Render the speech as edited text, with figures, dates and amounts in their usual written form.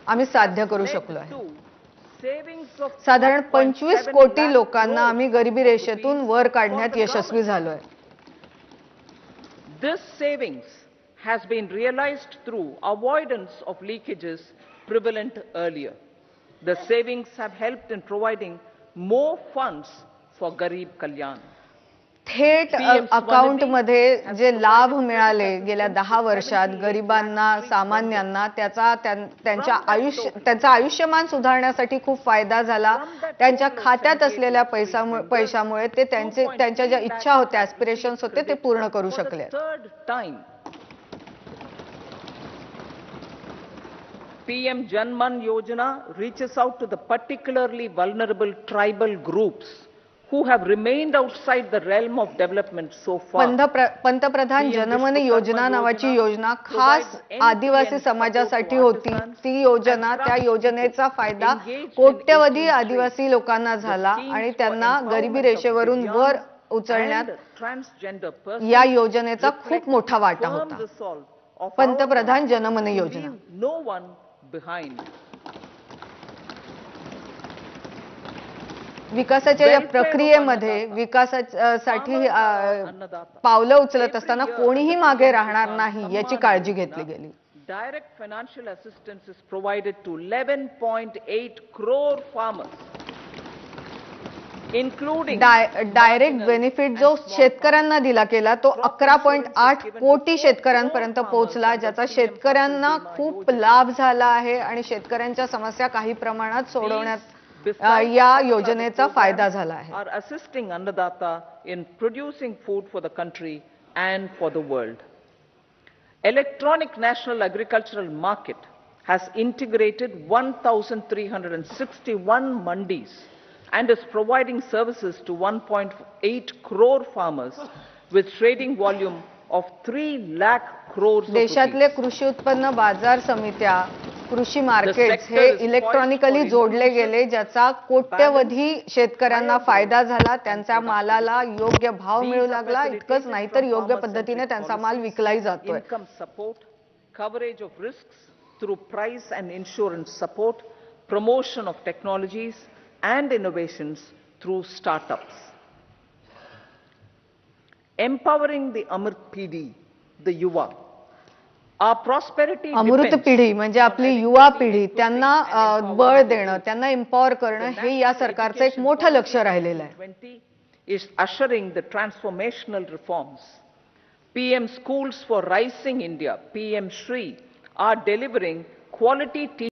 आम्ही साध्य करू शकलो आहे। साधारण 25 कोटी लोकांना आम्ही गरिबी रेषेतून वर काढण्यात यशस्वी झालो आहे। This savings has been realized through avoidance of leakages prevalent earlier. The savings have helped in providing more funds for Garib Kalyan. थेट अकाउंट मध्ये जे लाभ मिळाले गेल्या 10 वर्षात गरिबांना, सामान्यांना त्यांचा आयुष्यमान सुधारण्यासाठी खूप फायदा झाला। त्यांच्या खात्यात असलेल्या पैशामुळे ते त्यांच्या ज्या इच्छा होत्या, ॲस्पिरेशन्स होते, ते पूर्ण करू शकले। PM Jan Man Yojana reaches out to the particularly vulnerable tribal groups who have remained outside the realm of development so far. पंतप्रधान जनमन योजना नावाची योजना खास आदिवासी समाजासाठी होती। ती योजना, त्या योजनेचा फायदा कोट्यवधी आदिवासी लोकांना झाला आणि त्यांना गरिबी रेषेवरून वर उचलण्यात या योजनेचा खूप मोठा वाटा होता। पंतप्रधान जनमन योजना विकासाच्या या प्रक्रियेमध्ये विकासासाठी पावलं उचलत असताना कोणीही मागे राहणार नाही याची काळजी घेतली गेली। Direct financial assistance is provided to 11.8 crore farmers, including direct benefit जो शेतकऱ्यांना दिला गेला तो 11.8 कोटी शेतकऱ्यांपर्यंत पोहोचला, ज्याचा शेतकऱ्यांना खूप लाभ झाला आहे आणि शेतकऱ्यांच्या समस्या काही प्रमाणात सोडवण्यात या योजनेचा फायदा झाला आहे। Are assisting Annadata in producing food for the country and for the world. Electronic National Agricultural Market has integrated 1,361 mandis and is providing services to 1.8 crore farmers with trading volume of 3 lakh crores. देशातले कृषी उत्पन्न बाजार समित्या, कृषी markets हे electronically जोडले गेले, ज्याचा कोट्यवधी शेतकऱ्यांना फायदा झाला। त्यांच्या मालाला योग्य भाव मिळू लागला। इतकंच नाही तर योग्य पद्धतीने त्यांचा माल विकलाही जातोय। Income support, coverage of risks through price and insurance support, promotion of technologies and innovations through startups. Empowering the Amrit PD, the Yuva. अमृत पिढी म्हणजे आपली युवा पिढी, त्यांना बळ देणं, त्यांना एम्पॉवर करणं हे या सरकारचं एक मोठं लक्ष राहिलेलं आहे। Is ushering the transformational reforms. PM Schools for Rising India, PM Shri, are delivering quality teaching